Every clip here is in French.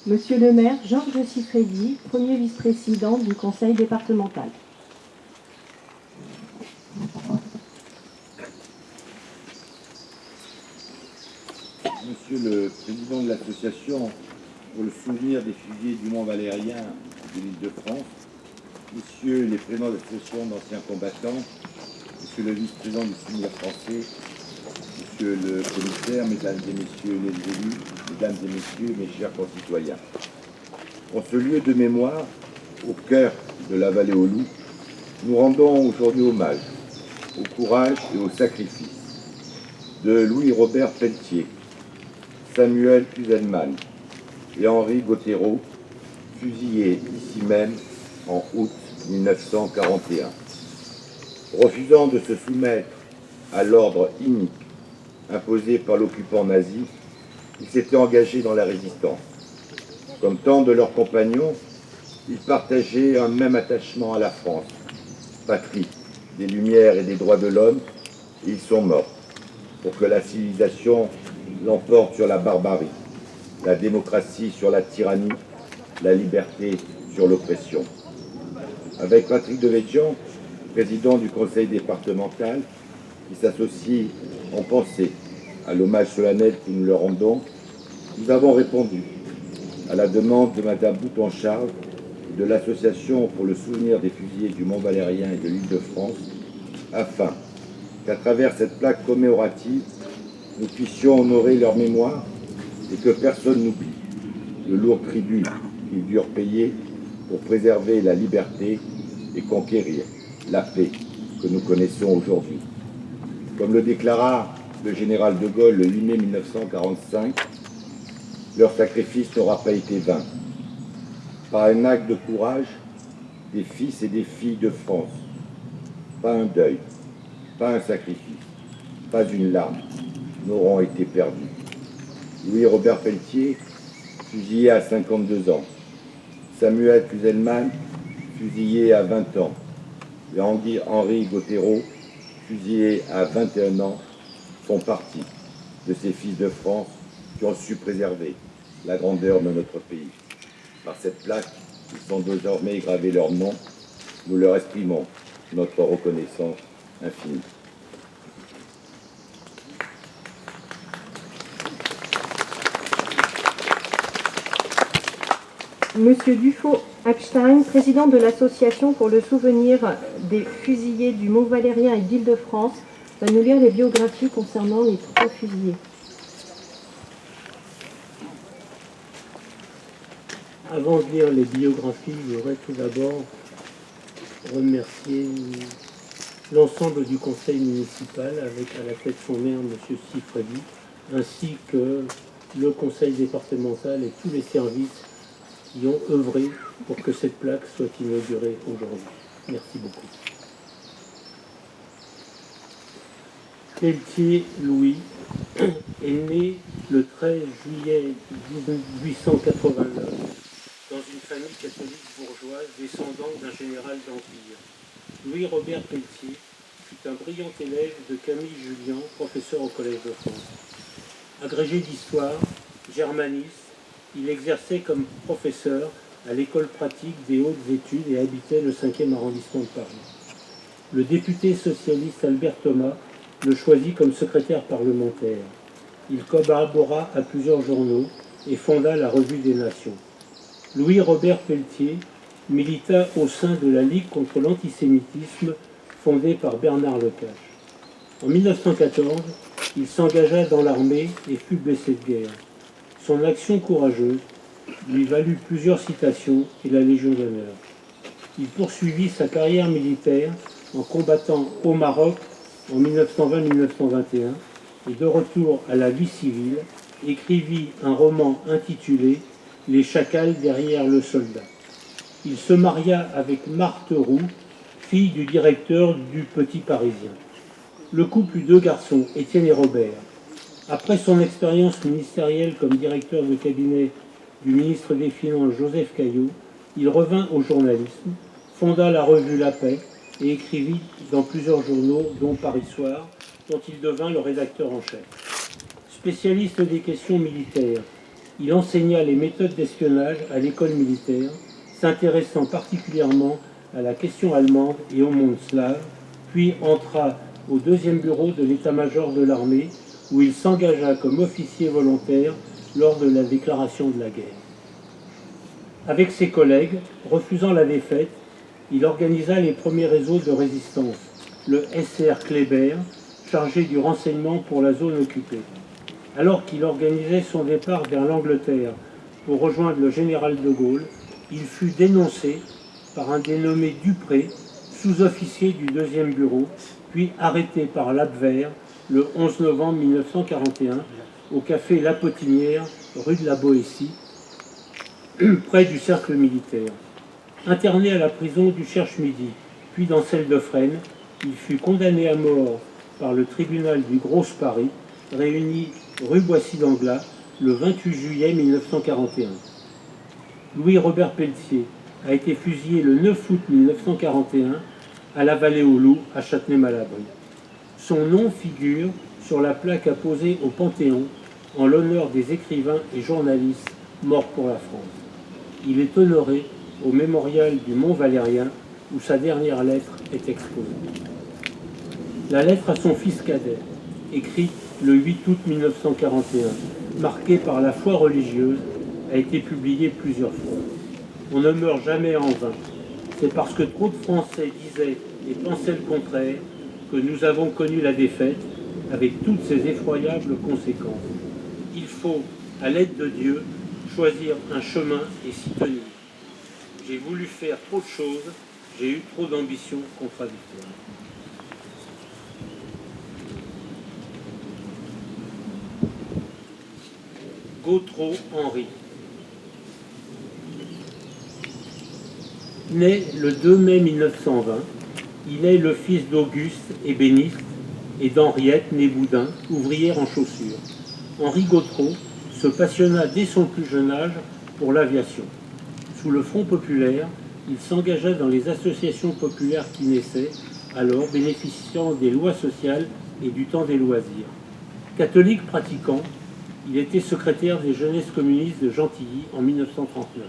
Monsieur le maire Georges Siffredi, premier vice-président du conseil départemental. Monsieur le président de l'association pour le souvenir des fusillés du Mont Valérien de l'Île-de-France, messieurs les présidents d'associations d'anciens combattants, monsieur le vice-président du souvenir français, monsieur le commissaire, mesdames et messieurs les élus, mesdames et messieurs, mes chers concitoyens. En ce lieu de mémoire, au cœur de la vallée aux loups, nous rendons aujourd'hui hommage au courage et au sacrifice de Louis-Robert Pelletier, Samuel Kuzelman et Henri Gauthéreau, fusillés ici même en août 1941. Refusant de se soumettre à l'ordre inique imposé par l'occupant nazi, ils s'étaient engagés dans la résistance. Comme tant de leurs compagnons, ils partageaient un même attachement à la France, patrie des Lumières et des droits de l'homme, et ils sont morts pour que la civilisation l'emporte sur la barbarie, la démocratie sur la tyrannie, la liberté sur l'oppression. Avec Patrick Devedjian, président du conseil départemental, qui s'associe en pensée à l'hommage solennel que nous leur rendons, nous avons répondu à la demande de Madame Bouton-Charles et de l'Association pour le souvenir des fusillés du Mont Valérien et de l'Île-de-France, afin qu'à travers cette plaque commémorative, nous puissions honorer leur mémoire et que personne n'oublie le lourd tribut qu'ils durent payer pour préserver la liberté et conquérir la paix que nous connaissons aujourd'hui. Comme le déclara le général de Gaulle le 8 mai 1945, leur sacrifice n'aura pas été vain. Par un acte de courage, des fils et des filles de France, pas un deuil, pas un sacrifice, pas une larme n'auront été perdus. Louis-Robert Pelletier, fusillé à 52 ans. Samuel Kuzelman, fusillé à 20 ans. Et Henri Gauthéreau, fusillé à 21 ans, font partie de ces fils de France qui ont su préserver la grandeur de notre pays. Par cette plaque, ils sont désormais gravés leurs noms. Nous leur exprimons notre reconnaissance infinie. Monsieur Dufaux-Hackstein, président de l'Association pour le souvenir des fusillés du Mont Valérien et d'Île-de-France, va nous lire les biographies concernant les 3 fusillés. Avant de lire les biographies, je voudrais tout d'abord remercier l'ensemble du conseil municipal, avec à la tête son maire, M. Siffredi, ainsi que le conseil départemental et tous les services qui ont œuvré pour que cette plaque soit inaugurée aujourd'hui. Merci beaucoup. Pelletier Louis est né le 13 juillet 1889 dans une famille catholique bourgeoise descendant d'un général d'Empire. Louis-Robert Pelletier fut un brillant élève de Camille Julien, professeur au Collège de France. Agrégé d'histoire, germaniste, il exerçait comme professeur à l'école pratique des hautes études et habitait le 5e arrondissement de Paris. Le député socialiste Albert Thomas le choisit comme secrétaire parlementaire. Il collabora à plusieurs journaux et fonda la Revue des Nations. Louis-Robert Pelletier milita au sein de la Ligue contre l'antisémitisme fondée par Bernard Lecache. En 1914, il s'engagea dans l'armée et fut blessé de guerre. Son action courageuse lui valut plusieurs citations et la Légion d'honneur. Il poursuivit sa carrière militaire en combattant au Maroc en 1920-1921 et de retour à la vie civile, écrivit un roman intitulé « Les chacals derrière le soldat ». Il se maria avec Marthe Roux, fille du directeur du Petit Parisien. Le couple eut 2 garçons, Étienne et Robert. Après son expérience ministérielle comme directeur de cabinet du ministre des Finances Joseph Caillaux, il revint au journalisme, fonda la revue La Paix et écrivit dans plusieurs journaux, dont Paris Soir, dont il devint le rédacteur en chef. Spécialiste des questions militaires, il enseigna les méthodes d'espionnage à l'école militaire, s'intéressant particulièrement à la question allemande et au monde slave, puis entra au 2e bureau de l'état-major de l'armée, où il s'engagea comme officier volontaire lors de la déclaration de la guerre. Avec ses collègues, refusant la défaite, il organisa les premiers réseaux de résistance, le SR Kléber, chargé du renseignement pour la zone occupée. Alors qu'il organisait son départ vers l'Angleterre pour rejoindre le général de Gaulle, il fut dénoncé par un dénommé Dupré, sous-officier du 2e bureau, puis arrêté par l'Abwehr le 11 novembre 1941 au café La Potinière, rue de la Boétie, près du cercle militaire. Interné à la prison du Cherche-Midi, puis dans celle de Fresnes, il fut condamné à mort par le tribunal du Gros Paris, réuni rue Boissy-d'Anglas le 28 juillet 1941. Louis-Robert Pelletier a été fusillé le 9 août 1941 à la Vallée-aux-Loups, à Châtenay-Malabry. Son nom figure sur la plaque apposée au Panthéon en l'honneur des écrivains et journalistes morts pour la France. Il est honoré au mémorial du Mont Valérien où sa dernière lettre est exposée. La lettre à son fils cadet, écrite le 8 août 1941, marquée par la foi religieuse, a été publiée plusieurs fois. On ne meurt jamais en vain. C'est parce que trop de Français disaient et pensaient le contraire que nous avons connu la défaite avec toutes ses effroyables conséquences. Il faut, à l'aide de Dieu, choisir un chemin et s'y tenir. J'ai voulu faire trop de choses, j'ai eu trop d'ambitions contradictoires. Gautreau Henri. Né le 2 mai 1920, il est le fils d'Auguste, ébéniste, et d'Henriette, née Boudin, ouvrière en chaussures. Henri Gautreau se passionna dès son plus jeune âge pour l'aviation. Sous le Front populaire, il s'engagea dans les associations populaires qui naissaient, alors bénéficiant des lois sociales et du temps des loisirs. Catholique pratiquant, il était secrétaire des jeunesses communistes de Gentilly en 1939.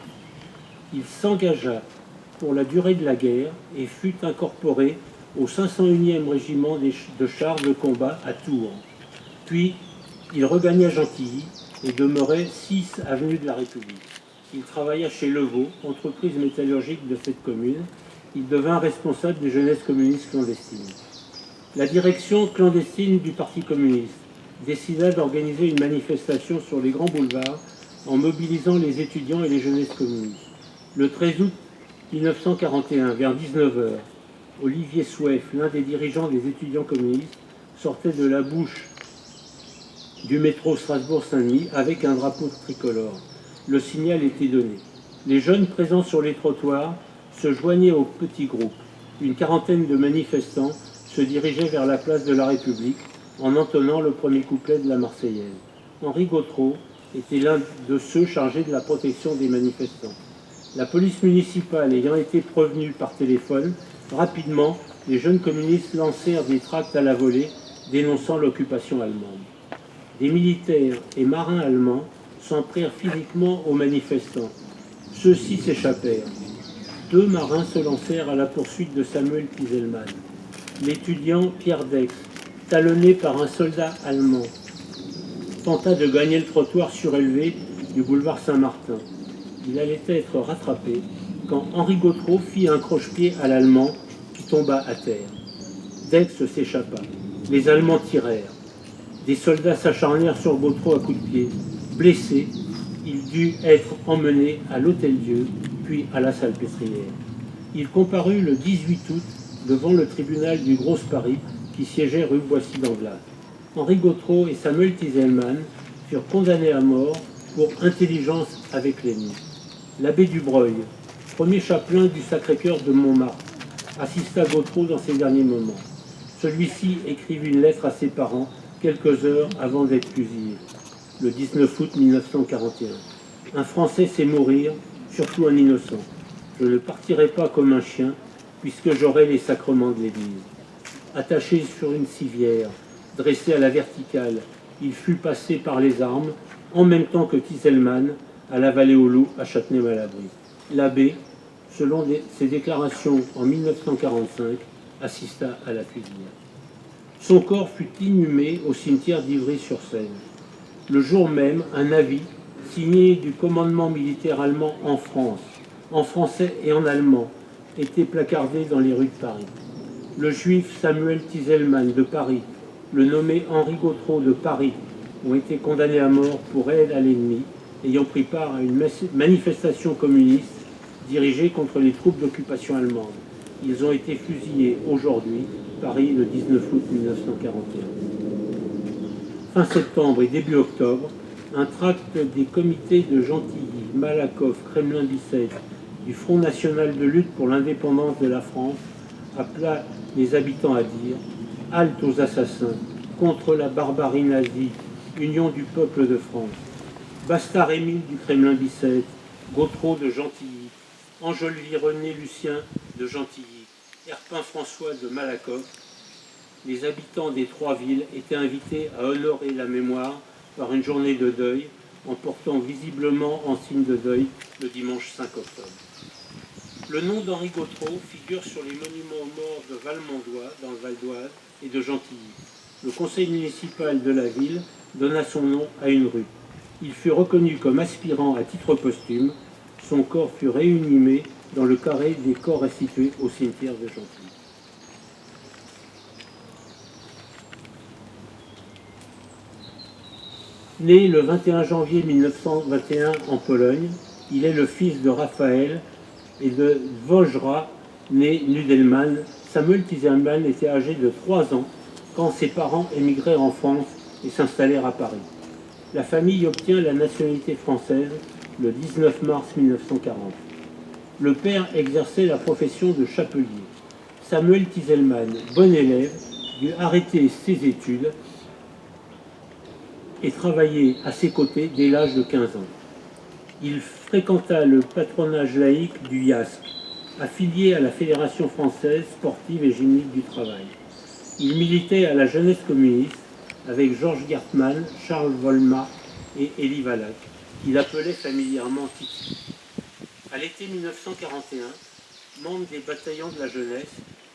Il s'engagea pour la durée de la guerre et fut incorporé au 501e régiment de chars de combat à Tours. Puis, il regagna Gentilly et demeurait 6 avenue de la République. Il travailla chez Levaux, entreprise métallurgique de cette commune. Il devint responsable des jeunesses communistes clandestines. La direction clandestine du Parti communiste décida d'organiser une manifestation sur les grands boulevards en mobilisant les étudiants et les jeunesses communistes. Le 13 août 1941, vers 19h, Olivier Souef, l'un des dirigeants des étudiants communistes, sortait de la bouche du métro Strasbourg-Saint-Denis avec un drapeau tricolore. Le signal était donné. Les jeunes présents sur les trottoirs se joignaient au petit groupe. Une quarantaine de manifestants se dirigeaient vers la place de la République en entonnant le premier couplet de la Marseillaise. Henri Gautreau était l'un de ceux chargés de la protection des manifestants. La police municipale ayant été prévenue par téléphone, rapidement, les jeunes communistes lancèrent des tracts à la volée dénonçant l'occupation allemande. Des militaires et marins allemands s'en prirent physiquement aux manifestants. Ceux-ci s'échappèrent. 2 marins se lancèrent à la poursuite de Samuel Kieselmann. L'étudiant Pierre Dex, talonné par un soldat allemand, tenta de gagner le trottoir surélevé du boulevard Saint-Martin. Il allait être rattrapé quand Henri Gautreau fit un croche-pied à l'Allemand qui tomba à terre. D'Aix s'échappa. Les Allemands tirèrent. Des soldats s'acharnèrent sur Gautreau à coups de pied. Blessé, il dut être emmené à l'Hôtel-Dieu, puis à la Salpêtrière. Il comparut le 18 août devant le tribunal du Gros Paris qui siégeait rue Boissy-d'Anglas. Henri Gautreau et Samuel Tiselman furent condamnés à mort pour intelligence avec l'ennemi. L'abbé Dubreuil, premier chapelain du Sacré-Cœur de Montmartre, assista Gautreau dans ses derniers moments. Celui-ci écrivit une lettre à ses parents quelques heures avant d'être fusillé, le 19 août 1941. Un Français sait mourir, surtout un innocent. Je ne partirai pas comme un chien, puisque j'aurai les sacrements de l'Église. Attaché sur une civière, dressé à la verticale, il fut passé par les armes, en même temps que Tiselman, à la Vallée aux Loups, à Châtenay-Malabry. L'abbé, selon ses déclarations en 1945, assista à la fusillade. Son corps fut inhumé au cimetière d'Ivry-sur-Seine. Le jour même, un avis, signé du commandement militaire allemand en France, en français et en allemand, était placardé dans les rues de Paris. Le juif Samuel Tiselman de Paris, le nommé Henri Gautreau de Paris, ont été condamnés à mort pour aide à l'ennemi, ayant pris part à une manifestation communiste dirigée contre les troupes d'occupation allemandes. Ils ont été fusillés aujourd'hui, Paris, le 19 août 1941. Fin septembre et début octobre, un tract des comités de Gentilly, Malakoff, Kremlin-Bicêtre, du Front national de lutte pour l'indépendance de la France appela les habitants à dire « Halte aux assassins, contre la barbarie nazie, Union du peuple de France ». Bastard-Émile du Kremlin-Bicêtre, Gautreau de Gentilly, Enjolvis-René Lucien de Gentilly, Herpin-François de Malakoff, les habitants des trois villes étaient invités à honorer la mémoire par une journée de deuil, en portant visiblement en signe de deuil le dimanche 5 octobre. Le nom d'Henri Gautreau figure sur les monuments aux morts de Valmondois, dans le Val d'Oise, et de Gentilly. Le conseil municipal de la ville donna son nom à une rue. Il fut reconnu comme aspirant à titre posthume. Son corps fut réinhumé dans le carré des corps restitués au cimetière de Gentilly. Né le 21 janvier 1921 en Pologne, il est le fils de Raphaël et de Wojra, né Nudelman. Samuel Tiselman était âgé de 3 ans quand ses parents émigrèrent en France et s'installèrent à Paris. La famille obtient la nationalité française le 19 mars 1940. Le père exerçait la profession de chapelier. Samuel Tiselman, bon élève, dut arrêter ses études et travailler à ses côtés dès l'âge de 15 ans. Il fréquenta le patronage laïque du IASC, affilié à la Fédération française sportive et gymnique du travail. Il militait à la jeunesse communiste avec Georges Gartmann, Charles Volmar et Élie Valac, qu'il appelait familièrement Titi. À l'été 1941, membre des bataillons de la jeunesse,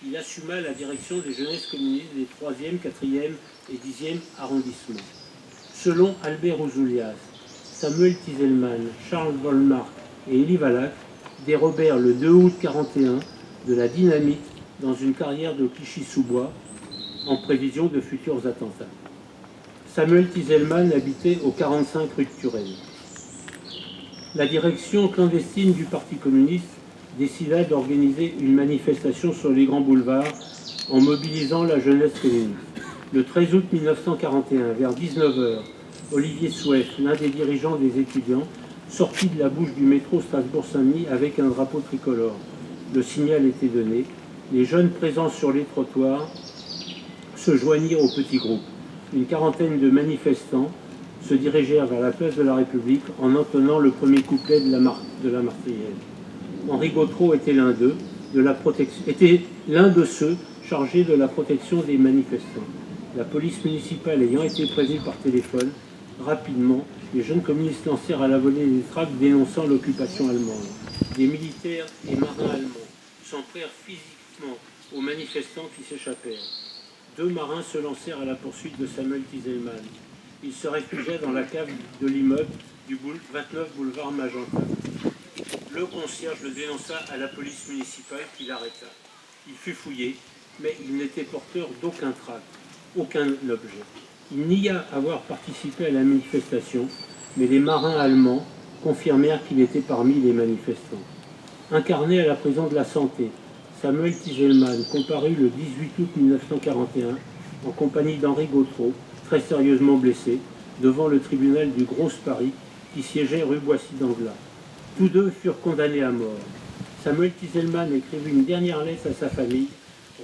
il assuma la direction des jeunesses communistes des 3e, 4e et 10e arrondissements. Selon Albert Ouzoulias, Samuel Tiselman, Charles Volmar et Élie Valac dérobèrent le 2 août 1941 de la dynamite dans une carrière de Clichy-sous-Bois en prévision de futurs attentats. Samuel Tiselman habitait au 45 rue de Turenne. La direction clandestine du Parti communiste décida d'organiser une manifestation sur les grands boulevards en mobilisant la jeunesse communiste. Le 13 août 1941, vers 19 h, Olivier Souef, l'un des dirigeants des étudiants, sortit de la bouche du métro Strasbourg-Saint-Denis avec un drapeau tricolore. Le signal était donné. Les jeunes présents sur les trottoirs se joignirent au petit groupe. Une quarantaine de manifestants se dirigèrent vers la place de la République en entonnant le premier couplet de la Marseillaise. Henri Gautreau était l'un d'eux, était l'un de ceux chargés de la protection des manifestants. La police municipale ayant été prévenue par téléphone, rapidement, les jeunes communistes lancèrent à la volée des tracts dénonçant l'occupation allemande. Des militaires et marins allemands s'en prirent physiquement aux manifestants qui s'échappèrent. 2 marins se lancèrent à la poursuite de Samuel Tiselman. Il se réfugia dans la cave de l'immeuble du 29 boulevard Magenta. Le concierge le dénonça à la police municipale qui l'arrêta. Il fut fouillé mais il n'était porteur d'aucun tract, aucun objet. Il nia avoir participé à la manifestation, mais les marins allemands confirmèrent qu'il était parmi les manifestants. Incarné à la prison de la Santé, Samuel Tiselman comparut le 18 août 1941 en compagnie d'Henri Gautreau, très sérieusement blessé, devant le tribunal du Gros Paris qui siégeait rue Boissy-d'Anglas. Tous deux furent condamnés à mort. Samuel Tiselman écrivit une dernière lettre à sa famille,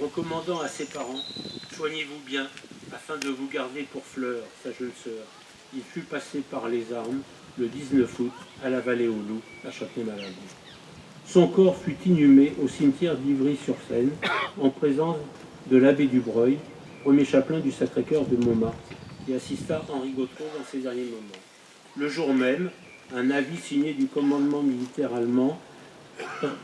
recommandant à ses parents « Soignez-vous bien, afin de vous garder pour fleur, sa jeune sœur. » Il fut passé par les armes le 19 août à la Vallée-aux-Loups, à Châtenay-Malabry. Son corps fut inhumé au cimetière d'Ivry-sur-Seine, en présence de l'abbé Dubreuil, premier chapelain du Sacré-Cœur de Montmartre, qui assista Henri Gautreau dans ses derniers moments. Le jour même, un avis signé du commandement militaire allemand,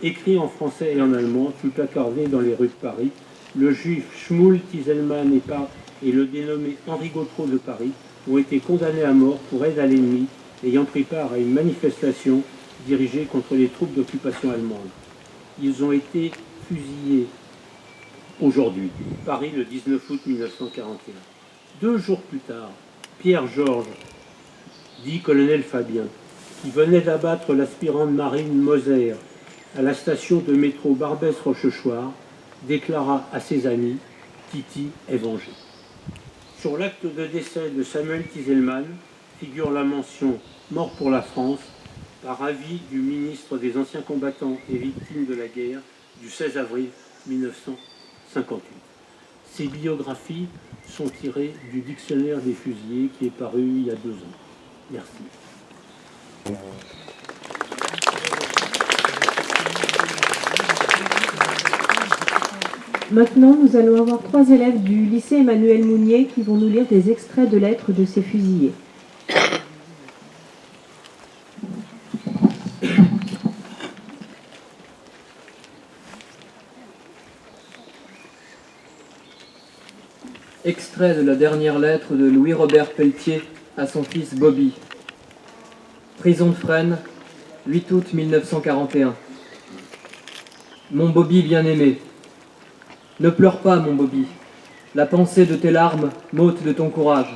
écrit en français et en allemand, fut placardé dans les rues de Paris. Le juif Shmuel Tiselman et le dénommé Henri Gautreau de Paris ont été condamnés à mort pour aide à l'ennemi, ayant pris part à une manifestation dirigée contre les troupes d'occupation allemandes. Ils ont été fusillés aujourd'hui, Paris le 19 août 1941. 2 jours plus tard, Pierre Georges, dit colonel Fabien, qui venait d'abattre l'aspirant de marine Moser à la station de métro Barbès-Rochechouart, déclara à ses amis « Titi est vengé ». Sur l'acte de décès de Samuel Tiselman figure la mention « Mort pour la France » par avis du ministre des Anciens combattants et victimes de la guerre du 16 avril 1958. Ces biographies sont tirées du Dictionnaire des fusillés qui est paru il y a 2 ans. Merci. Maintenant, nous allons avoir 3 élèves du lycée Emmanuel Mounier qui vont nous lire des extraits de lettres de ces fusillés. Extrait de la dernière lettre de Louis-Robert Pelletier à son fils Bobby. Prison de Fresnes, 8 août 1941. Mon Bobby bien-aimé, ne pleure pas, mon Bobby. La pensée de tes larmes m'ôte de ton courage.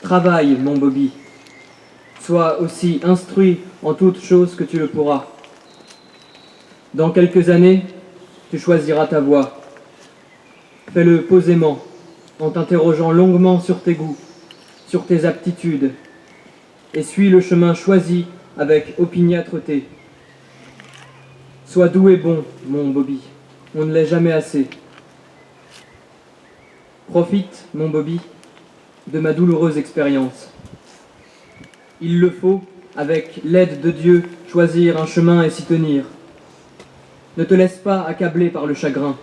Travaille, mon Bobby. Sois aussi instruit en toutes choses que tu le pourras. Dans quelques années, tu choisiras ta voie. Fais-le posément, en t'interrogeant longuement sur tes goûts, sur tes aptitudes, et suis le chemin choisi avec opiniâtreté. Sois doux et bon, mon Bobby, on ne l'est jamais assez. Profite, mon Bobby, de ma douloureuse expérience. Il le faut, avec l'aide de Dieu, choisir un chemin et s'y tenir. Ne te laisse pas accabler par le chagrin.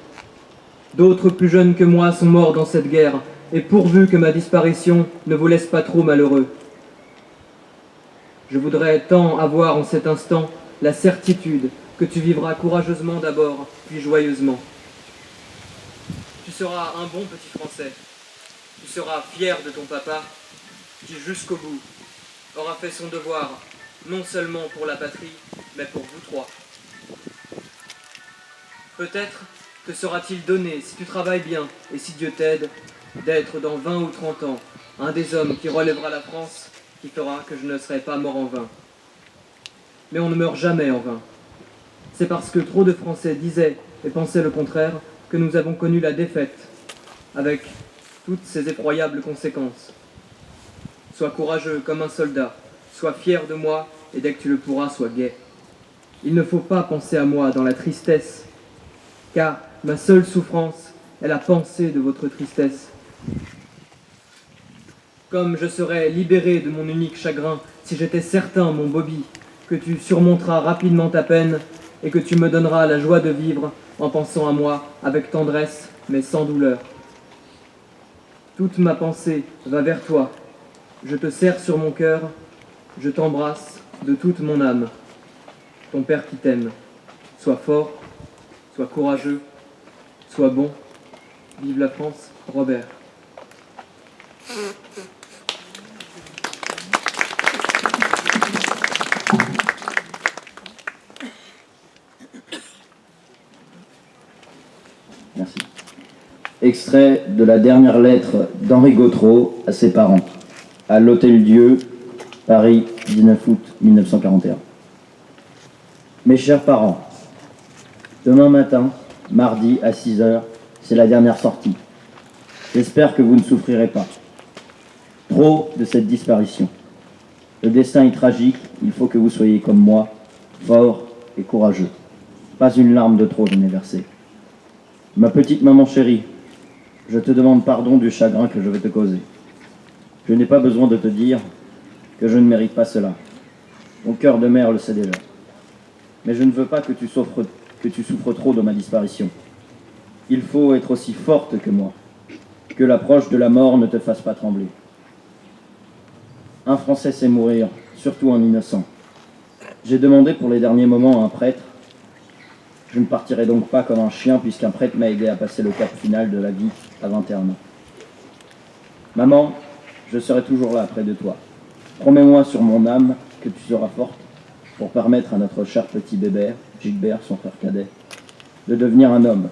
D'autres plus jeunes que moi sont morts dans cette guerre, et pourvu que ma disparition ne vous laisse pas trop malheureux. Je voudrais tant avoir en cet instant la certitude que tu vivras courageusement d'abord, puis joyeusement. Tu seras un bon petit Français. Tu seras fier de ton papa, qui jusqu'au bout aura fait son devoir, non seulement pour la patrie, mais pour vous 3. Peut-être te sera-t-il donné, si tu travailles bien et si Dieu t'aide, d'être dans 20 ou 30 ans un des hommes qui relèvera la France, qui fera que je ne serai pas mort en vain. Mais on ne meurt jamais en vain. C'est parce que trop de Français disaient et pensaient le contraire que nous avons connu la défaite, avec toutes ses effroyables conséquences. Sois courageux comme un soldat, sois fier de moi, et dès que tu le pourras, sois gai. Il ne faut pas penser à moi dans la tristesse, car ma seule souffrance est la pensée de votre tristesse. Comme je serais libéré de mon unique chagrin si j'étais certain, mon Bobby, que tu surmonteras rapidement ta peine et que tu me donneras la joie de vivre en pensant à moi avec tendresse mais sans douleur. Toute ma pensée va vers toi. Je te serre sur mon cœur, je t'embrasse de toute mon âme. Ton père qui t'aime. Sois fort, sois courageux, sois bon. Vive la France, Robert. Merci. Extrait de la dernière lettre d'Henri Gautreau à ses parents, à l'Hôtel-Dieu, Paris, 19 août 1941. Mes chers parents, demain matin, mardi à 6 heures, c'est la dernière sortie. J'espère que vous ne souffrirez pas trop de cette disparition. Le destin est tragique, il faut que vous soyez comme moi, forts et courageux. Pas une larme de trop je n'ai versé. Ma petite maman chérie, je te demande pardon du chagrin que je vais te causer. Je n'ai pas besoin de te dire que je ne mérite pas cela. Mon cœur de mère le sait déjà. Mais je ne veux pas que tu souffres trop de ma disparition. Il faut être aussi forte que moi, que l'approche de la mort ne te fasse pas trembler. Un Français sait mourir, surtout un innocent. J'ai demandé pour les derniers moments à un prêtre. Je ne partirai donc pas comme un chien, puisqu'un prêtre m'a aidé à passer le cap final de la vie à 21 ans. Maman, je serai toujours là près de toi. Promets-moi sur mon âme que tu seras forte pour permettre à notre cher petit bébé, Gilbert, son frère cadet, de devenir un homme.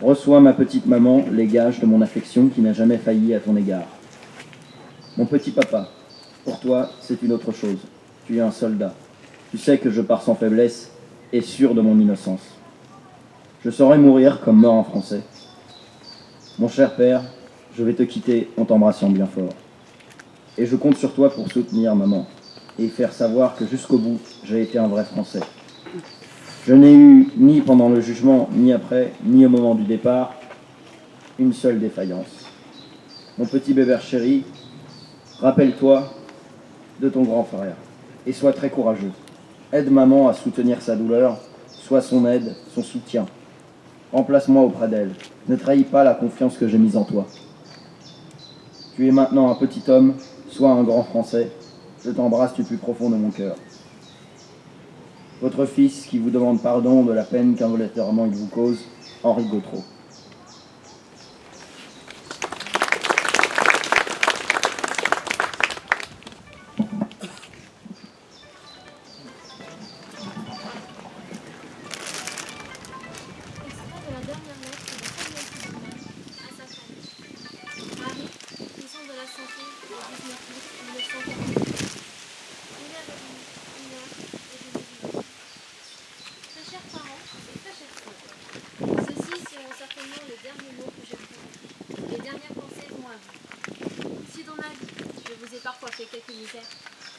Reçois, ma petite maman, les gages de mon affection qui n'a jamais failli à ton égard. Mon petit papa, pour toi, c'est une autre chose. Tu es un soldat. Tu sais que je pars sans faiblesse et sûr de mon innocence. Je saurai mourir comme mort en français. Mon cher père, je vais te quitter en t'embrassant bien fort. Et je compte sur toi pour soutenir maman et faire savoir que jusqu'au bout, j'ai été un vrai Français. Je n'ai eu, ni pendant le jugement, ni après, ni au moment du départ, une seule défaillance. Mon petit bébé chéri, rappelle-toi de ton grand frère et sois très courageux. Aide maman à soutenir sa douleur, sois son aide, son soutien. Remplace-moi auprès d'elle. Ne trahis pas la confiance que j'ai mise en toi. Tu es maintenant un petit homme, sois un grand Français. Je t'embrasse du plus profond de mon cœur. Votre fils qui vous demande pardon de la peine qu'involontairement il vous cause, Henri Gautreau.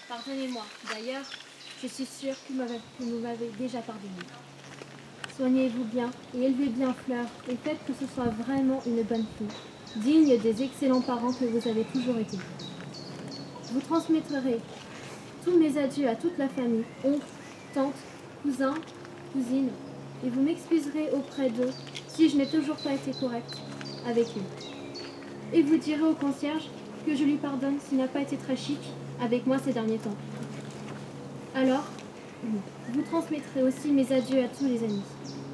Pardonnez-moi, d'ailleurs, je suis sûre que vous m'avez déjà pardonné. Soignez-vous bien et élevez bien Fleur et faites que ce soit vraiment une bonne fille, digne des excellents parents que vous avez toujours été. Vous transmettrez tous mes adieux à toute la famille, oncles, tantes, cousins, cousines, et vous m'excuserez auprès d'eux si je n'ai toujours pas été correcte avec eux. Et vous direz au concierge que je lui pardonne s'il n'a pas été très chic avec moi ces derniers temps. Alors, vous transmettrez aussi mes adieux à tous les amis,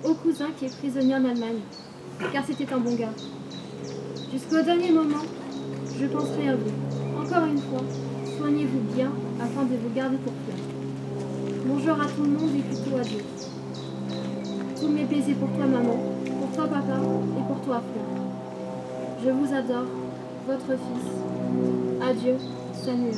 au cousin qui est prisonnier en Allemagne, car c'était un bon gars. Jusqu'au dernier moment, je penserai à vous. Encore une fois, soignez-vous bien afin de vous garder pour Fleur. Bonjour à tout le monde et plutôt adieu. Tous mes baisers pour toi maman, pour toi papa et pour toi Fleur. Je vous adore, votre fils. Adieu, Samuel.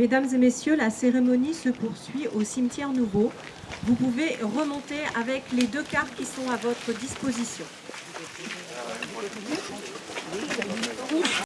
Mesdames et messieurs, la cérémonie se poursuit au cimetière Nouveau. Vous pouvez remonter avec les 2 cartes qui sont à votre disposition.